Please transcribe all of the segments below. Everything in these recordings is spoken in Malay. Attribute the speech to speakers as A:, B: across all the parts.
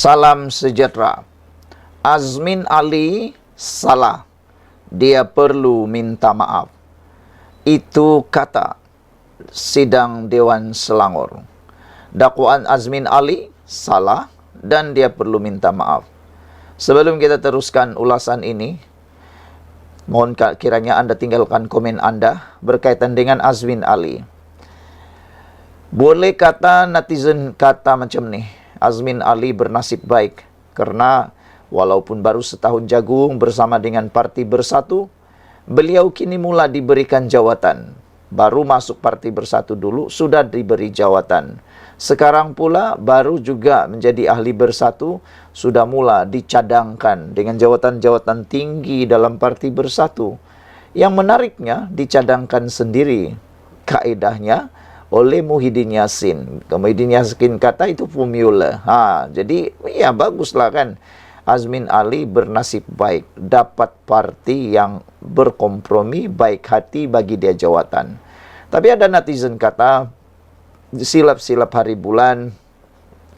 A: Salam sejahtera. Azmin Ali salah. Dia perlu minta maaf. Itu kata sidang Dewan Selangor. Dakwaan Azmin Ali salah dan dia perlu minta maaf. Sebelum kita teruskan ulasan ini, mohon kiranya Anda tinggalkan komen Anda berkaitan dengan Azmin Ali. Boleh kata netizen kata macam ni, Azmin Ali bernasib baik karena walaupun baru setahun jagung bersama dengan Parti Bersatu, beliau kini mula diberikan jawatan. Baru masuk Parti Bersatu dulu sudah diberi jawatan. Sekarang pula baru juga menjadi ahli Bersatu, sudah mula dicadangkan dengan jawatan-jawatan tinggi dalam Parti Bersatu. Yang menariknya dicadangkan sendiri kaedahnya oleh Muhyiddin Yassin. Muhyiddin Yassin kata itu formula. Jadi ya baguslah kan. Azmin Ali bernasib baik, dapat parti yang berkompromi, baik hati bagi dia jawatan. Tapi ada netizen kata, silap-silap hari bulan,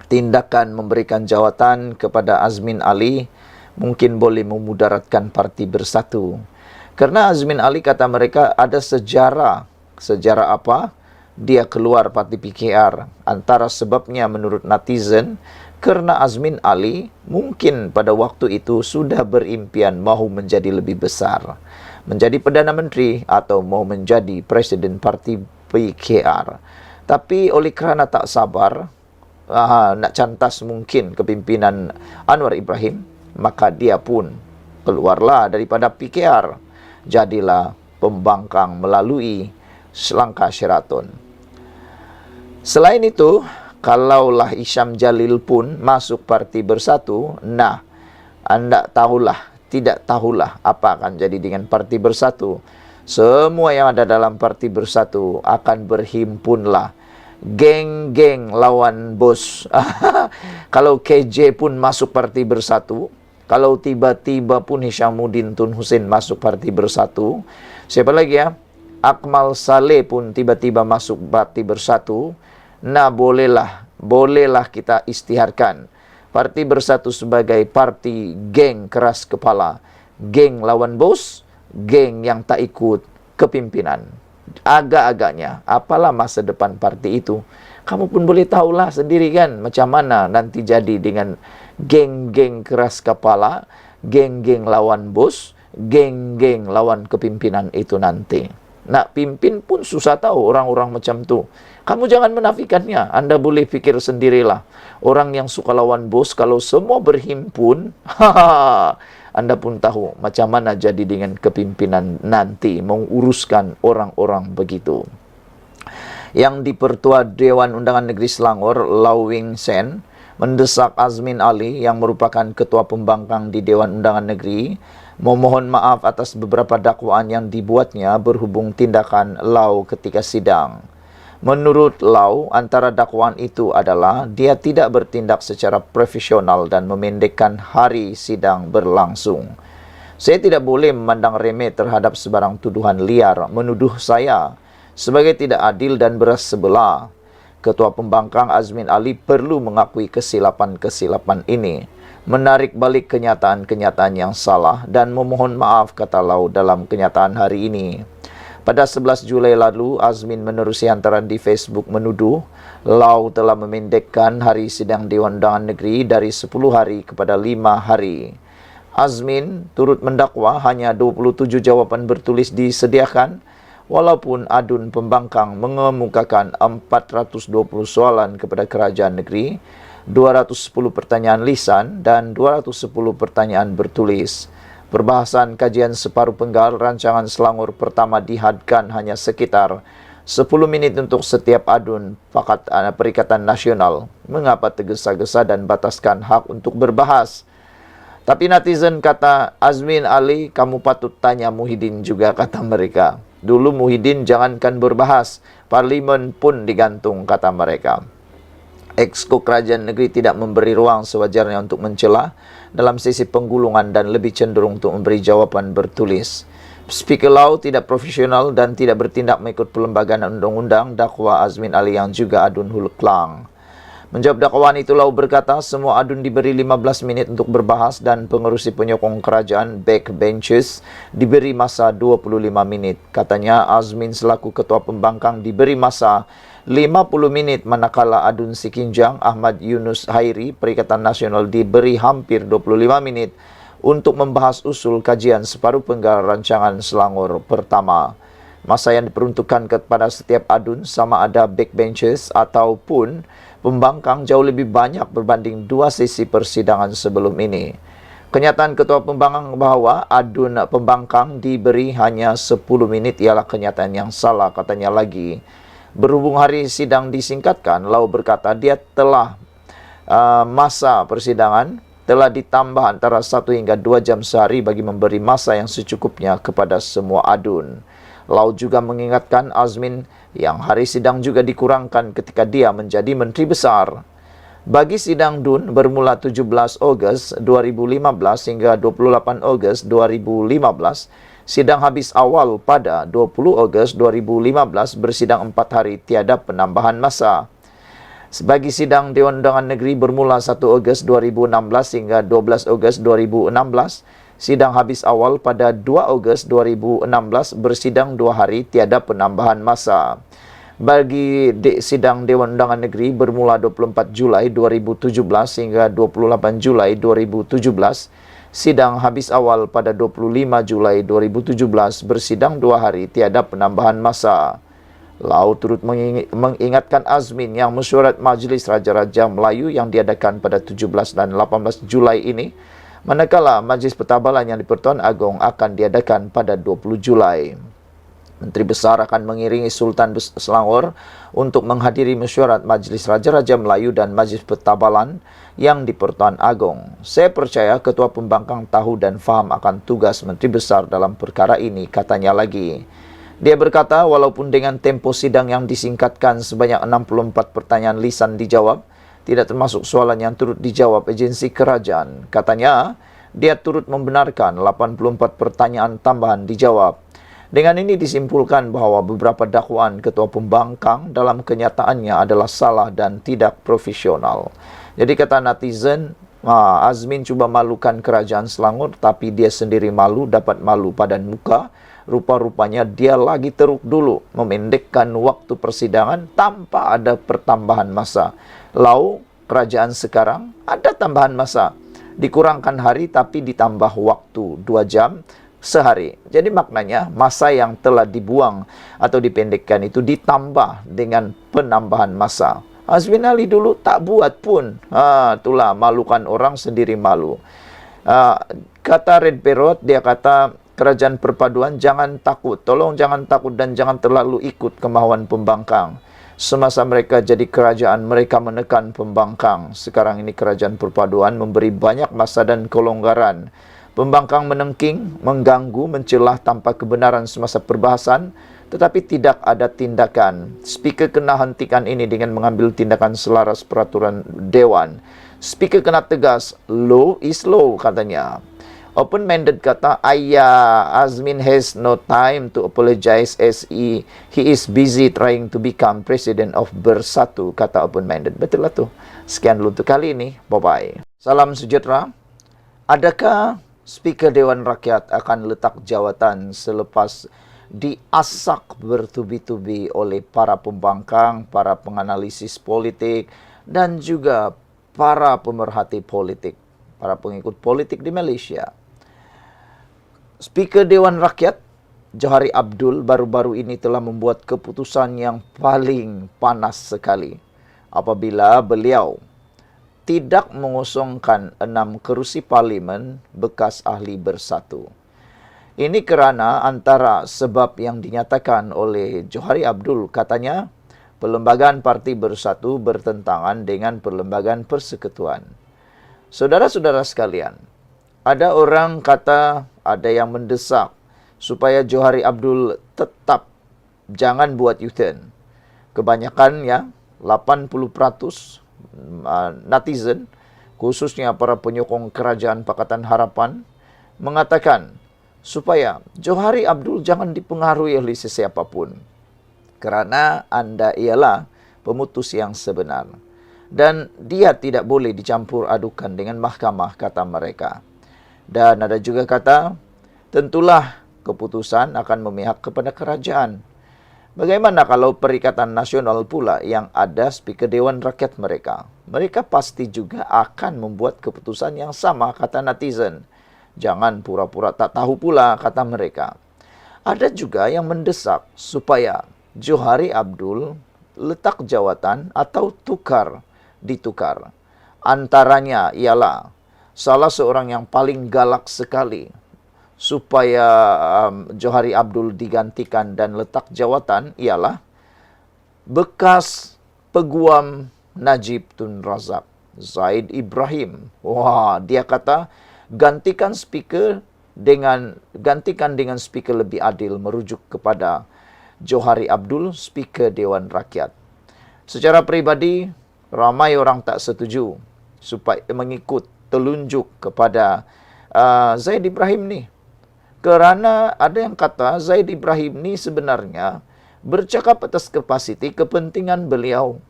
A: tindakan memberikan jawatan kepada Azmin Ali mungkin boleh memudaratkan Parti Bersatu. Karena Azmin Ali kata mereka ada sejarah. Sejarah apa? Dia keluar Parti PKR. Antara sebabnya menurut netizen, karena Azmin Ali mungkin pada waktu itu sudah berimpian mahu menjadi lebih besar, menjadi Perdana Menteri atau mau menjadi Presiden Parti PKR. Tapi oleh kerana tak sabar, nak cantas mungkin kepimpinan Anwar Ibrahim, maka dia pun keluarlah daripada PKR. Jadilah pembangkang melalui langkah Sheraton. Selain itu, kalaulah Hisham Jalil pun masuk Parti Bersatu, anda tidak tahulah apa akan jadi dengan Parti Bersatu. Semua yang ada dalam Parti Bersatu akan berhimpunlah. Geng-geng lawan bos. Kalau KJ pun masuk Parti Bersatu, kalau tiba-tiba pun Hishamuddin Tun Hussein masuk Parti Bersatu, siapa lagi ya? Akmal Saleh pun tiba-tiba masuk Parti Bersatu. Bolehlah kita istiharkan Parti Bersatu sebagai parti geng keras kepala, geng lawan bos, geng yang tak ikut kepimpinan. Agak-agaknya, apalah masa depan parti itu? Kamu pun boleh tahulah sendiri kan macam mana nanti jadi dengan geng-geng keras kepala, geng-geng lawan bos, geng-geng lawan kepimpinan itu nanti. Nak pimpin pun susah tahu orang-orang macam tu. Kamu jangan menafikannya. Anda boleh fikir sendirilah. Orang yang suka lawan bos, kalau semua berhimpun, Anda pun tahu macam mana jadi dengan kepimpinan nanti menguruskan orang-orang begitu. Yang di-Pertua Dewan Undangan Negeri Selangor, Lau Wing Sen, mendesak Azmin Ali yang merupakan Ketua Pembangkang di Dewan Undangan Negeri memohon maaf atas beberapa dakwaan yang dibuatnya berhubung tindakan Lau ketika sidang. Menurut Lau, antara dakwaan itu adalah dia tidak bertindak secara profesional dan memendekkan hari sidang berlangsung. Saya tidak boleh memandang remeh terhadap sebarang tuduhan liar menuduh saya sebagai tidak adil dan beras sebelah. Ketua Pembangkang Azmin Ali perlu mengakui kesilapan-kesilapan ini, menarik balik kenyataan-kenyataan yang salah dan memohon maaf, kata Lau dalam kenyataan hari ini. Pada 11 Julai lalu, Azmin menerusi hantaran di Facebook menuduh Lau telah memendekkan hari sidang Dewan Undangan Negeri dari 10 hari kepada 5 hari. Azmin turut mendakwa hanya 27 jawapan bertulis disediakan, walaupun adun pembangkang mengemukakan 420 soalan kepada kerajaan negeri, 210 pertanyaan lisan dan 210 pertanyaan bertulis. Perbahasan kajian separuh penggal rancangan Selangor pertama dihadkan hanya sekitar 10 minit untuk setiap adun Perikatan Nasional. Mengapa tergesa-gesa dan bataskan hak untuk berbahas? Tapi netizen kata, Azmin Ali, kamu patut tanya Muhyiddin juga, kata mereka. Dulu Muhyiddin jangankan berbahas, parlimen pun digantung, kata mereka. Exco Kerajaan Negeri tidak memberi ruang sewajarnya untuk mencela dalam sesi penggulungan dan lebih cenderung untuk memberi jawapan bertulis. Speaker Lau tidak profesional dan tidak bertindak mengikut perlembagaan undang-undang, dakwa Azmin Ali yang juga adun Hulu Klang. Menjawab dakwaan itu, Lau berkata semua adun diberi 15 menit untuk berbahas dan pengerusi penyokong kerajaan backbenchers diberi masa 25 menit. Katanya Azmin selaku ketua pembangkang diberi masa 50 menit, manakala adun Sikinjang Ahmad Yunus Hairi Perikatan Nasional diberi hampir 25 menit untuk membahas usul kajian separuh penggal rancangan Selangor pertama. Masa yang diperuntukkan kepada setiap adun sama ada backbenchers ataupun pembangkang jauh lebih banyak berbanding 2 sesi persidangan sebelum ini. Kenyataan ketua pembangkang bahawa adun pembangkang diberi hanya 10 menit ialah kenyataan yang salah, katanya lagi. Berhubung hari sidang disingkatkan, Lau berkata dia telah masa persidangan telah ditambah antara 1 hingga 2 jam sehari bagi memberi masa yang secukupnya kepada semua adun. Lau juga mengingatkan Azmin yang hari sidang juga dikurangkan ketika dia menjadi Menteri Besar. Bagi sidang DUN bermula 17 Ogos 2015 hingga 28 Ogos 2015, sidang habis awal pada 20 Ogos 2015 bersidang 4 hari tiada penambahan masa. Bagi sidang Dewan Undangan Negeri bermula 1 Ogos 2016 hingga 12 Ogos 2016, sidang habis awal pada 2 Ogos 2016 bersidang 2 hari tiada penambahan masa. Bagi sidang Dewan Undangan Negeri bermula 24 Julai 2017 hingga 28 Julai 2017, sidang habis awal pada 25 Julai 2017 bersidang 2 hari tiada penambahan masa. Lau turut mengingatkan Azmin yang mesyuarat Majlis Raja-Raja Melayu yang diadakan pada 17 dan 18 Julai ini, manakala Majlis Pertabalan yang di Pertuan Agong akan diadakan pada 20 Julai. Menteri Besar akan mengiringi Sultan Selangor untuk menghadiri mesyuarat Majlis Raja-Raja Melayu dan Majlis Pertabalan yang di Pertuan Agong. Saya percaya Ketua Pembangkang tahu dan faham akan tugas Menteri Besar dalam perkara ini, katanya lagi. Dia berkata walaupun dengan tempo sidang yang disingkatkan sebanyak 64 pertanyaan lisan dijawab, tidak termasuk soalan yang turut dijawab agensi kerajaan. Katanya, dia turut membenarkan 84 pertanyaan tambahan dijawab. Dengan ini disimpulkan bahawa beberapa dakwaan Ketua Pembangkang dalam kenyataannya adalah salah dan tidak profesional. Jadi kata netizen, Azmin cuba malukan kerajaan Selangor, tapi dia sendiri malu, dapat malu padan muka. Rupa-rupanya dia lagi teruk dulu memendekkan waktu persidangan tanpa ada pertambahan masa. Lau, kerajaan sekarang ada tambahan masa. Dikurangkan hari tapi ditambah waktu 2 jam sehari. Jadi maknanya masa yang telah dibuang atau dipendekkan itu ditambah dengan penambahan masa. Azmin Ali dulu tak buat pun. Itulah malukan orang sendiri malu. Kata Red Perot, dia kata kerajaan perpaduan jangan takut. Tolong jangan takut dan jangan terlalu ikut kemahuan pembangkang. Semasa mereka jadi kerajaan, mereka menekan pembangkang. Sekarang ini kerajaan perpaduan memberi banyak masa dan kelonggaran. Pembangkang menengking, mengganggu, mencelah tanpa kebenaran semasa perbahasan, tetapi tidak ada tindakan. Speaker kena hentikan ini dengan mengambil tindakan selaras peraturan Dewan. Speaker kena tegas, law is law, katanya. Open-minded kata, Azmin has no time to apologize as he is busy trying to become president of Bersatu, kata open-minded. Betul lah tu. Sekian dulu untuk kali ini. Bye-bye. Salam sejahtera. Adakah Speaker Dewan Rakyat akan letak jawatan selepas diasak bertubi-tubi oleh para pembangkang, para penganalisis politik, dan juga para pemerhati politik, para pengikut politik di Malaysia? Speaker Dewan Rakyat, Johari Abdul, baru-baru ini telah membuat keputusan yang paling panas sekali apabila beliau tidak mengosongkan 6 kerusi parlimen bekas ahli Bersatu. Ini kerana antara sebab yang dinyatakan oleh Johari Abdul, katanya perlembagaan Parti Bersatu bertentangan dengan perlembagaan persekutuan. Saudara-saudara sekalian, ada orang kata, ada yang mendesak supaya Johari Abdul tetap jangan buat U-turn. Kebanyakan ya, 80% netizen, khususnya para penyokong kerajaan Pakatan Harapan, mengatakan supaya Johari Abdul jangan dipengaruhi oleh sesiapapun, kerana anda ialah pemutus yang sebenar. dan dia tidak boleh dicampur adukan dengan mahkamah, kata mereka. Dan ada juga kata, tentulah keputusan akan memihak kepada kerajaan. Bagaimana kalau Perikatan Nasional pula yang ada Speaker Dewan Rakyat mereka? Mereka pasti juga akan membuat keputusan yang sama, kata netizen. Jangan pura-pura tak tahu pula, kata mereka. Ada juga yang mendesak supaya Johari Abdul letak jawatan atau ditukar. Antaranya ialah salah seorang yang paling galak sekali supaya Johari Abdul digantikan dan letak jawatan ialah bekas peguam Najib Tun Razak, Zaid Ibrahim. Wah, dia kata gantikan dengan speaker lebih adil, merujuk kepada Johari Abdul, Speaker Dewan Rakyat. Secara pribadi, ramai orang tak setuju supaya mengikut telunjuk kepada Zaid Ibrahim ni. Kerana ada yang kata Zaid Ibrahim ni sebenarnya bercakap atas kapasiti kepentingan beliau.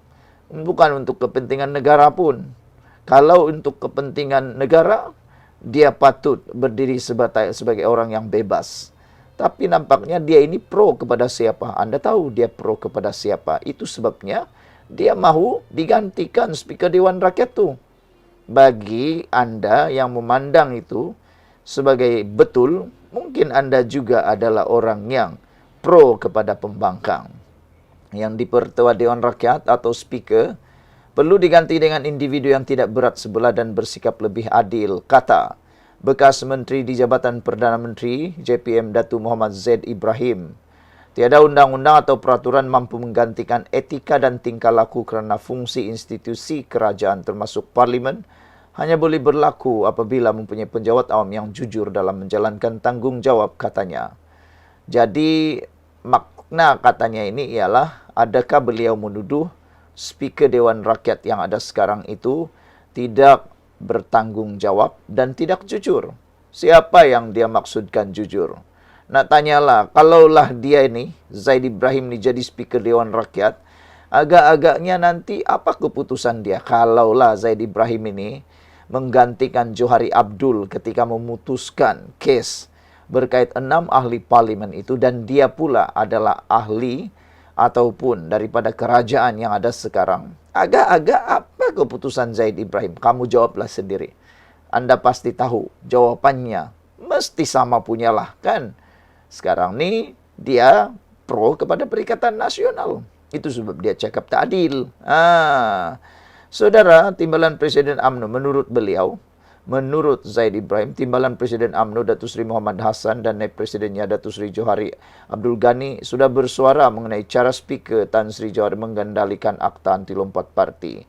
A: Bukan untuk kepentingan negara pun. Kalau untuk kepentingan negara, dia patut berdiri sebagai orang yang bebas. Tapi nampaknya dia ini pro kepada siapa. Anda tahu dia pro kepada siapa. Itu sebabnya dia mahu digantikan Speaker Dewan Rakyat tu. Bagi Anda yang memandang itu sebagai betul, mungkin Anda juga adalah orang yang pro kepada pembangkang. Yang dipertua Dewan Rakyat atau Speaker perlu diganti dengan individu yang tidak berat sebelah dan bersikap lebih adil, kata bekas Menteri di Jabatan Perdana Menteri JPM Datu Muhammad Zaid Ibrahim. Tiada undang-undang atau peraturan mampu menggantikan etika dan tingkah laku kerana fungsi institusi kerajaan termasuk parlimen hanya boleh berlaku apabila mempunyai penjawat awam yang jujur dalam menjalankan tanggungjawab, katanya. Jadi, makna katanya ini ialah, adakah beliau menuduh Speaker Dewan Rakyat yang ada sekarang itu tidak bertanggungjawab dan tidak jujur? Siapa yang dia maksudkan jujur? Nak tanyalah, kalaulah dia ini, Zaid Ibrahim ni jadi Speaker Dewan Rakyat, agak-agaknya nanti apa keputusan dia? Kalaulah Zaid Ibrahim ini menggantikan Johari Abdul ketika memutuskan kes berkait 6 ahli parlimen itu, dan dia pula adalah ahli ataupun daripada kerajaan yang ada sekarang. Agak-agak apa keputusan Zaid Ibrahim? Kamu jawablah sendiri. Anda pasti tahu jawapannya. Mesti sama punyalah, kan? Sekarang ni dia pro kepada Perikatan Nasional. Itu sebab dia cakap tak adil. Saudara, Timbalan Presiden UMNO, menurut Zaid Ibrahim, Timbalan Presiden UMNO Datuk Seri Muhammad Hassan dan Naib Presidennya Datuk Seri Johari Abdul Ghani sudah bersuara mengenai cara Speaker Tan Sri Johari mengendalikan Akta Anti Lompat Parti.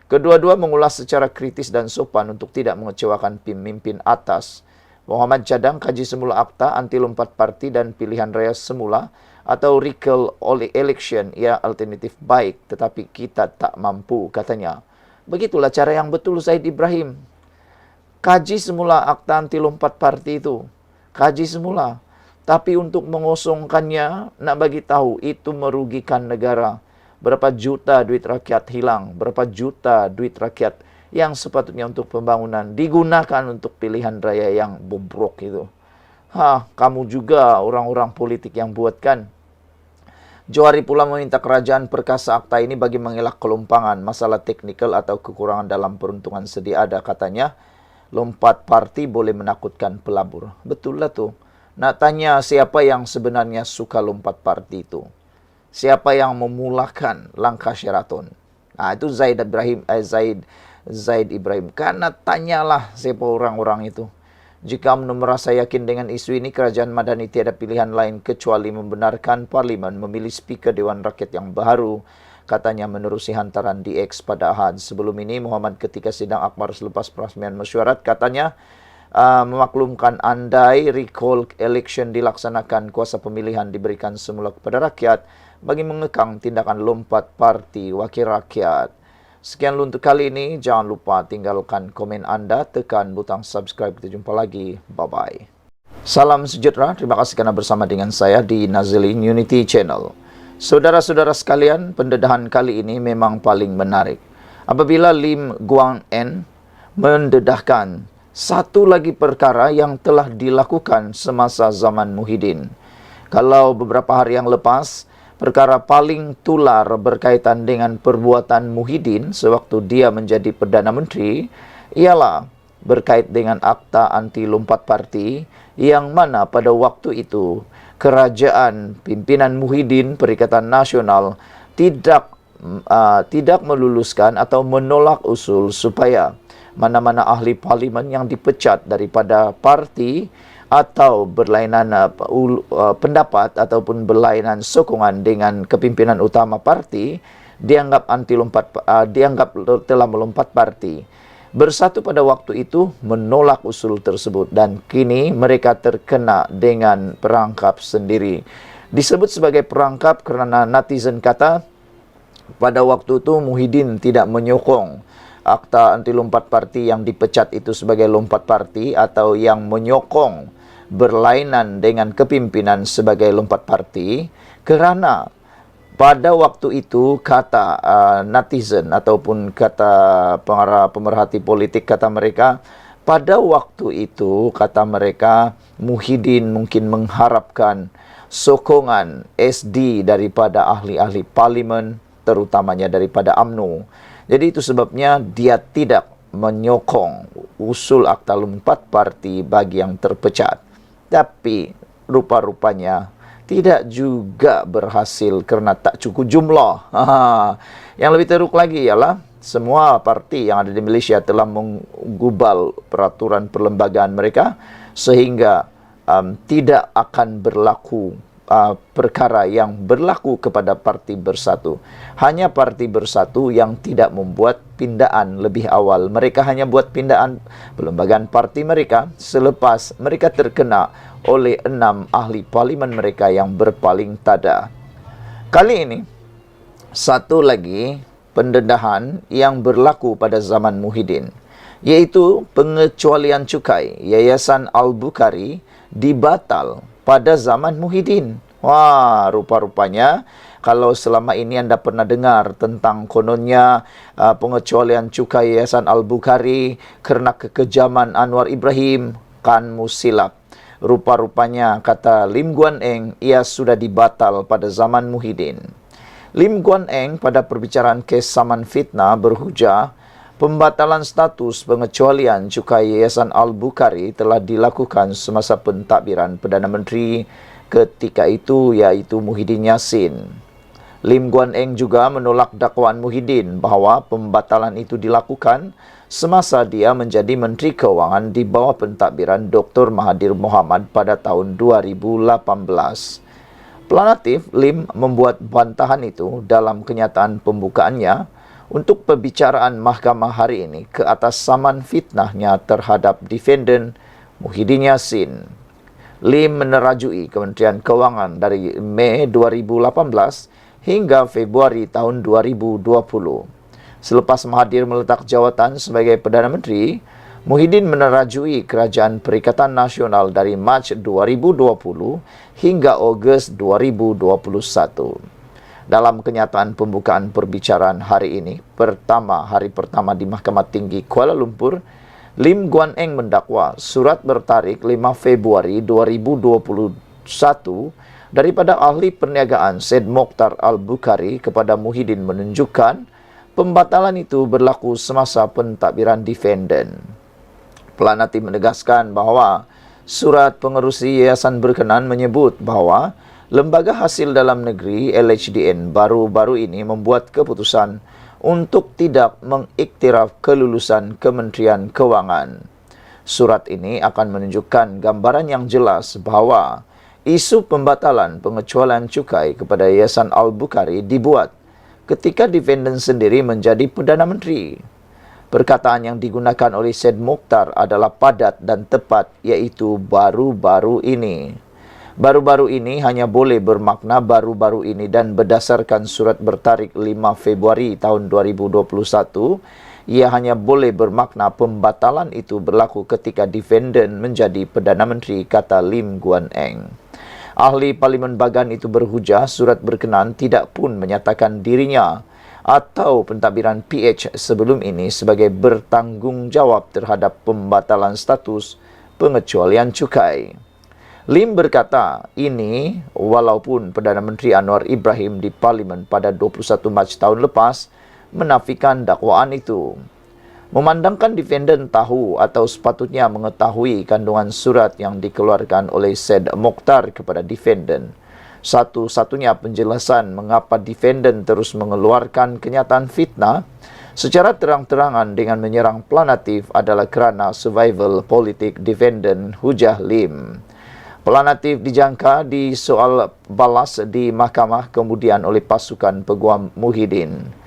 A: Kedua-dua mengulas secara kritis dan sopan untuk tidak mengecewakan pemimpin atas. Muhammad cadang kaji semula Akta Anti Lompat Parti dan pilihan raya semula atau recall election ia alternatif baik, tetapi kita tak mampu, katanya. Begitulah cara yang betul Zaid Ibrahim. Kaji semula Akta Anti Lompat Parti itu. Kaji semula. Tapi untuk mengosongkannya, nak bagi tahu itu merugikan negara. Berapa juta duit rakyat hilang. Berapa juta duit rakyat yang sepatutnya untuk pembangunan digunakan untuk pilihan raya yang bobrok itu. Kamu juga orang-orang politik yang buatkan. Johari pula meminta kerajaan perkasa akta ini bagi mengelak kelompangan, masalah teknikal atau kekurangan dalam peruntungan sedia ada, katanya. Lompat parti boleh menakutkan pelabur. Betul lah tu. Nak tanya siapa yang sebenarnya suka lompat parti itu? Siapa yang memulakan langkah Sheraton? Itu Zaid Ibrahim. Karena tanyalah siapa orang-orang itu. Jika UMNO merasa yakin dengan isu ini, kerajaan Madani tiada pilihan lain kecuali membenarkan Parlimen memilih Speaker Dewan Rakyat yang baru, katanya menerusi hantaran di X pada Ahad. Sebelum ini, Muhammad ketika sidang akbar selepas perasmian mesyuarat, katanya memaklumkan andai recall election dilaksanakan, kuasa pemilihan diberikan semula kepada rakyat bagi mengekang tindakan lompat parti wakil rakyat. Sekian untuk kali ini. Jangan lupa tinggalkan komen anda, tekan butang subscribe. Kita jumpa lagi. Bye-bye. Salam sejahtera. Terima kasih kerana bersama dengan saya di Nazilin Unity Channel. Saudara-saudara sekalian, pendedahan kali ini memang paling menarik. Apabila Lim Guan Eng mendedahkan satu lagi perkara yang telah dilakukan semasa zaman Muhyiddin. Kalau beberapa hari yang lepas, perkara paling tular berkaitan dengan perbuatan Muhyiddin sewaktu dia menjadi Perdana Menteri ialah berkait dengan akta anti lompat parti, yang mana pada waktu itu kerajaan pimpinan Muhyiddin Perikatan Nasional tidak meluluskan atau menolak usul supaya mana-mana ahli parlimen yang dipecat daripada parti atau berlainan pendapat ataupun berlainan sokongan dengan kepimpinan utama parti dianggap telah melompat parti. Bersatu pada waktu itu menolak usul tersebut, dan kini mereka terkena dengan perangkap sendiri. Disebut sebagai perangkap kerana netizen kata pada waktu itu Muhyiddin tidak menyokong akta anti lompat parti yang dipecat itu sebagai lompat parti, atau yang menyokong berlainan dengan kepimpinan sebagai lompat parti, kerana pada waktu itu kata netizen ataupun kata pemerhati politik, kata mereka, pada waktu itu kata mereka Muhyiddin mungkin mengharapkan sokongan SD daripada ahli-ahli parlimen, terutamanya daripada UMNO. Jadi itu sebabnya dia tidak menyokong usul akta lompat parti bagi yang terpecat. Tapi rupa-rupanya tidak juga berhasil kerana tak cukup jumlah. Yang lebih teruk lagi ialah semua parti yang ada di Malaysia telah menggubal peraturan perlembagaan mereka sehingga tidak akan berlaku perkara yang berlaku kepada Parti Bersatu. Hanya Parti Bersatu yang tidak membuat pindaan lebih awal. Mereka hanya buat pindaan perlembagaan parti mereka selepas mereka terkena oleh 6 ahli parlimen mereka yang berpaling tada. Kali ini, satu lagi pendedahan yang berlaku pada zaman Muhyiddin, iaitu pengecualian cukai Yayasan Al-Bukhari dibatal pada zaman Muhyiddin. Wah, rupa-rupanya kalau selama ini anda pernah dengar tentang kononnya pengecualian cukai Yayasan Al-Bukhari kerana kekejaman Anwar Ibrahim, kanmu silap. Rupa-rupanya kata Lim Guan Eng, ia sudah dibatal pada zaman Muhyiddin. Lim Guan Eng pada perbicaraan kes saman fitnah berhujah pembatalan status pengecualian cukai Yayasan Al-Bukhari telah dilakukan semasa pentadbiran Perdana Menteri ketika itu, iaitu Muhyiddin Yassin. Lim Guan Eng juga menolak dakwaan Muhyiddin bahawa pembatalan itu dilakukan semasa dia menjadi Menteri Kewangan di bawah pentadbiran Dr. Mahathir Mohamad pada tahun 2018. Planatif, Lim membuat bantahan itu dalam kenyataan pembukaannya untuk perbicaraan mahkamah hari ini ke atas saman fitnahnya terhadap defendant Muhyiddin Yassin. Lim menerajui Kementerian Kewangan dari Mei 2018 hingga Februari tahun 2020. Selepas Mahathir meletak jawatan sebagai Perdana Menteri, Muhyiddin menerajui Kerajaan Perikatan Nasional dari Mac 2020 hingga Ogos 2021. Dalam kenyataan pembukaan perbicaraan hari ini, hari pertama di Mahkamah Tinggi Kuala Lumpur, Lim Guan Eng mendakwa surat bertarikh 5 Februari 2021 daripada ahli perniagaan Syed Mokhtar Al-Bukhari kepada Muhyiddin menunjukkan pembatalan itu berlaku semasa pentadbiran defendant. Pelanati menegaskan bahawa surat pengerusi yayasan berkenaan menyebut bahawa Lembaga Hasil Dalam Negeri LHDN baru-baru ini membuat keputusan untuk tidak mengiktiraf kelulusan Kementerian Kewangan. Surat ini akan menunjukkan gambaran yang jelas bahawa isu pembatalan pengecualian cukai kepada Yayasan Al-Bukhari dibuat ketika defendant sendiri menjadi Perdana Menteri. Perkataan yang digunakan oleh Syed Mokhtar adalah padat dan tepat, iaitu baru-baru ini. Baru-baru ini hanya boleh bermakna baru-baru ini dan berdasarkan surat bertarikh 5 Februari tahun 2021, ia hanya boleh bermakna pembatalan itu berlaku ketika defendant menjadi Perdana Menteri, kata Lim Guan Eng. Ahli Parlimen Bagan itu berhujah surat berkenaan tidak pun menyatakan dirinya atau pentadbiran PH sebelum ini sebagai bertanggungjawab terhadap pembatalan status pengecualian cukai. Lim berkata ini walaupun Perdana Menteri Anwar Ibrahim di Parlimen pada 21 Mac tahun lepas menafikan dakwaan itu. Memandangkan defendant tahu atau sepatutnya mengetahui kandungan surat yang dikeluarkan oleh Syed Mokhtar kepada defendant. Satu-satunya penjelasan mengapa defendant terus mengeluarkan kenyataan fitnah secara terang-terangan dengan menyerang planatif adalah kerana survival politik defendant hujah Lim. Planatif dijangka di soal balas di mahkamah kemudian oleh pasukan Peguam Muhyiddin.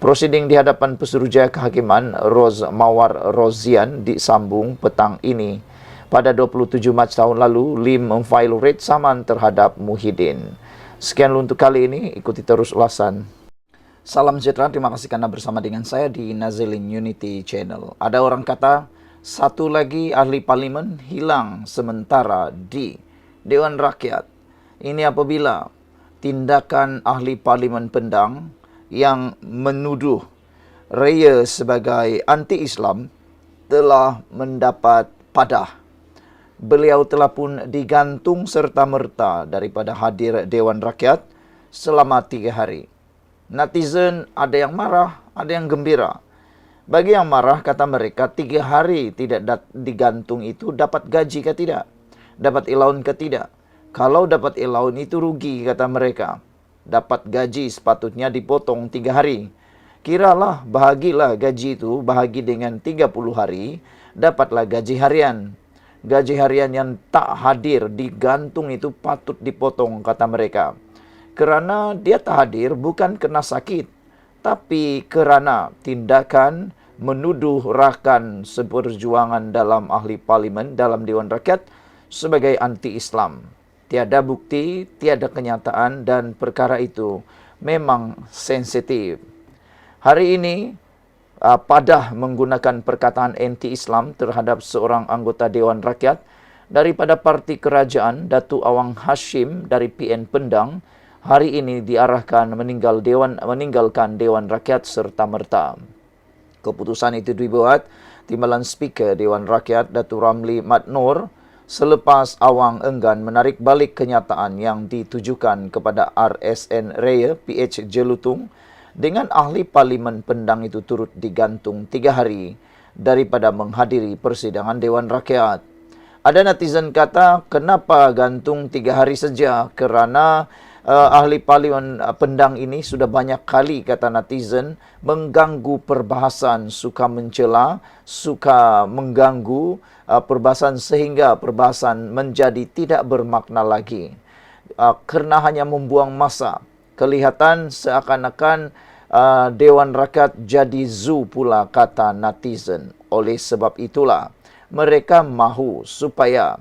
A: Prosiding di hadapan Pesuruhjaya Kehakiman Roz Mawar Rozian disambung petang ini. Pada 27 Mac tahun lalu, Lim memfail writ saman terhadap Muhyiddin. Sekian untuk kali ini, ikuti terus ulasan. Salam sejahtera, terima kasih karena bersama dengan saya di Nazilin Unity Channel. Ada orang kata, satu lagi ahli parlimen hilang sementara di Dewan Rakyat. Ini apabila tindakan ahli parlimen Pendang yang menuduh Raya sebagai anti-Islam telah mendapat padah. Beliau telah pun digantung serta-merta daripada hadir Dewan Rakyat selama 3 hari. Netizen ada yang marah, ada yang gembira. Bagi yang marah, kata mereka, 3 hari tidak digantung itu dapat gaji ke tidak? Dapat allowance ke tidak? Kalau dapat allowance itu rugi, kata mereka. Dapat gaji sepatutnya dipotong 3 hari. Kiralah, bahagilah gaji itu, bahagi dengan 30 hari, dapatlah gaji harian. Gaji harian yang tak hadir digantung itu patut dipotong, kata mereka. Kerana dia tak hadir bukan kena sakit, tapi kerana tindakan menuduh rakan seperjuangan dalam ahli parlimen dalam Dewan Rakyat sebagai anti-Islam. Tiada bukti, tiada kenyataan dan perkara itu memang sensitif. Hari ini, padah menggunakan perkataan anti-Islam terhadap seorang anggota Dewan Rakyat daripada parti kerajaan, Datuk Awang Hashim dari PN Pendang, hari ini diarahkan meninggalkan Dewan Rakyat serta-merta. Keputusan itu dibuat Timbalan Speaker Dewan Rakyat Datuk Ramli Mat Noor selepas Awang enggan menarik balik kenyataan yang ditujukan kepada RSN Raya PH Jelutung dengan ahli parlimen Pendang itu turut digantung 3 hari daripada menghadiri persidangan Dewan Rakyat. Ada netizen kata, kenapa gantung 3 hari saja? Kerana ahli parlimen Pendang ini sudah banyak kali, kata netizen, mengganggu perbahasan, suka mencela, suka mengganggu perbahasan sehingga perbahasan menjadi tidak bermakna lagi. Kerana hanya membuang masa, kelihatan seakan-akan Dewan Rakyat jadi zoo pula, kata netizen. Oleh sebab itulah, mereka mahu supaya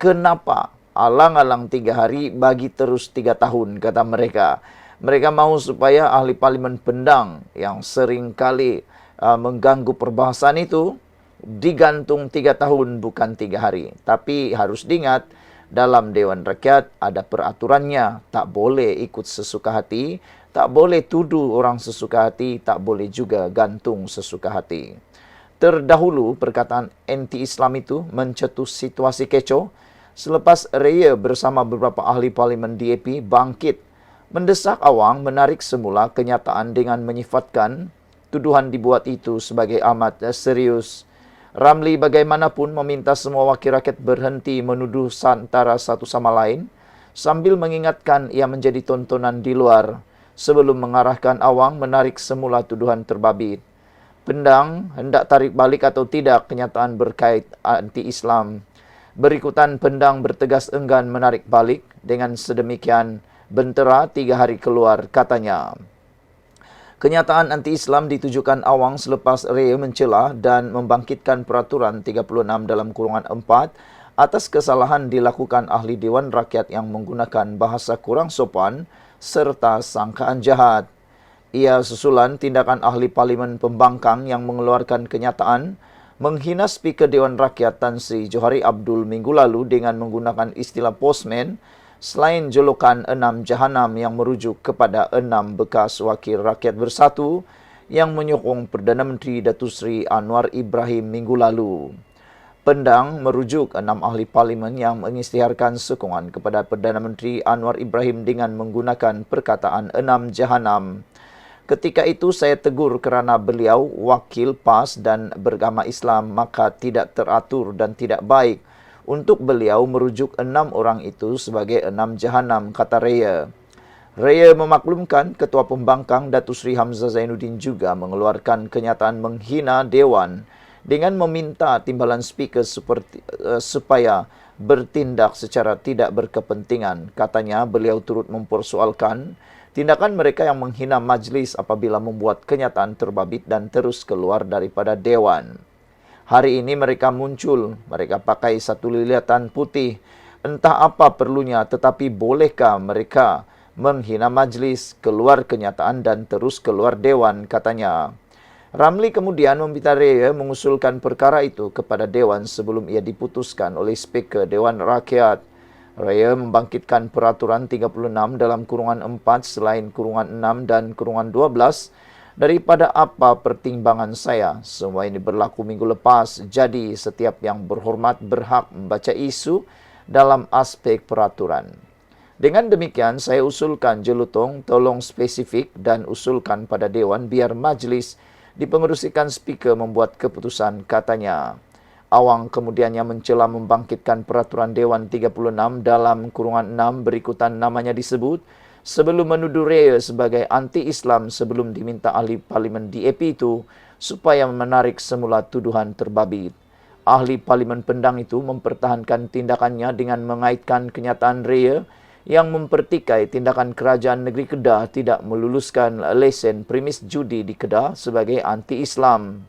A: kenapa alang-alang 3 hari bagi terus 3 tahun, kata mereka. Mereka mahu supaya ahli parlimen Pendang yang sering kali mengganggu perbahasan itu digantung 3 tahun bukan 3 hari. Tapi harus diingat, dalam Dewan Rakyat ada peraturannya. Tak boleh ikut sesuka hati, tak boleh tuduh orang sesuka hati, tak boleh juga gantung sesuka hati. Terdahulu perkataan anti-Islam itu mencetus situasi kecoh selepas Raya bersama beberapa ahli parlimen DAP bangkit mendesak Awang menarik semula kenyataan dengan menyifatkan tuduhan dibuat itu sebagai amat serius. Ramli bagaimanapun meminta semua wakil rakyat berhenti menuduh antara satu sama lain sambil mengingatkan ia menjadi tontonan di luar sebelum mengarahkan Awang menarik semula tuduhan terbabit. Pendang hendak tarik balik atau tidak kenyataan berkait anti-Islam. Berikutan Pendang bertegas enggan menarik balik, dengan sedemikian bentera 3 hari keluar, katanya. Kenyataan anti-Islam ditujukan Awang selepas Raya mencela dan membangkitkan peraturan 36/4 atas kesalahan dilakukan ahli Dewan Rakyat yang menggunakan bahasa kurang sopan serta sangkaan jahat. Ia susulan tindakan ahli parlimen pembangkang yang mengeluarkan kenyataan menghina Speaker Dewan Rakyat Tan Sri Johari Abdul minggu lalu dengan menggunakan istilah postman Selain julukan 6 Jahanam yang merujuk kepada 6 bekas wakil rakyat bersatu yang menyokong Perdana Menteri Datuk Seri Anwar Ibrahim minggu lalu. Pendang merujuk 6 ahli parlimen yang mengisytiharkan sokongan kepada Perdana Menteri Anwar Ibrahim dengan menggunakan perkataan 6 Jahanam. Ketika itu saya tegur kerana beliau wakil PAS dan beragama Islam, maka tidak teratur dan tidak baik untuk beliau merujuk 6 orang itu sebagai 6 Jahanam, kata Raya. Raya memaklumkan Ketua Pembangkang Datuk Seri Hamzah Zainuddin juga mengeluarkan kenyataan menghina Dewan dengan meminta timbalan speaker supaya bertindak secara tidak berkepentingan. Katanya beliau turut mempersoalkan tindakan mereka yang menghina majlis apabila membuat kenyataan terbabit dan terus keluar daripada Dewan. Hari ini mereka muncul, mereka pakai satu lilatan putih. Entah apa perlunya, tetapi bolehkah mereka menghina majlis, keluar kenyataan dan terus keluar Dewan, katanya. Ramli kemudian meminta Raya mengusulkan perkara itu kepada Dewan sebelum ia diputuskan oleh Speaker Dewan Rakyat. Raya membangkitkan peraturan 36 dalam kurungan 4 selain kurungan 6 dan kurungan 12 daripada apa pertimbangan saya. Semua ini berlaku minggu lepas, jadi setiap yang berhormat berhak membaca isu dalam aspek peraturan. Dengan demikian, saya usulkan jelutong tolong spesifik dan usulkan pada Dewan biar majlis dipengerusikan speaker membuat keputusan, katanya. Awang kemudiannya mencela membangkitkan peraturan Dewan 36 dalam kurungan 6 berikutan namanya disebut sebelum menuduh Raya sebagai anti-Islam sebelum diminta ahli parlimen DAP itu supaya menarik semula tuduhan terbabit. Ahli parlimen Pendang itu mempertahankan tindakannya dengan mengaitkan kenyataan Raya yang mempertikai tindakan kerajaan negeri Kedah tidak meluluskan lesen premis judi di Kedah sebagai anti-Islam.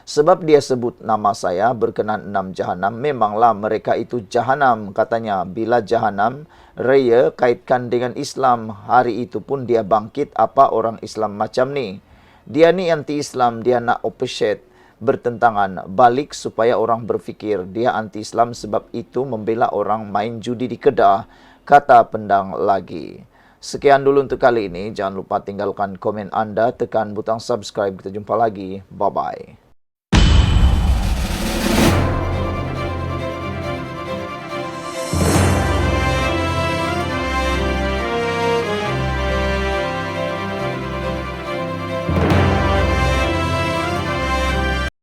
A: Sebab dia sebut nama saya berkenan 6 Jahanam, memanglah mereka itu Jahanam, katanya. Bila Jahanam, Raya kaitkan dengan Islam, hari itu pun dia bangkit apa orang Islam macam ni. Dia ni anti-Islam, dia nak opposite, bertentangan, balik supaya orang berfikir dia anti-Islam sebab itu membela orang main judi di Kedah, kata Pendang lagi. Sekian dulu untuk kali ini, jangan lupa tinggalkan komen anda, tekan butang subscribe, kita jumpa lagi, bye-bye.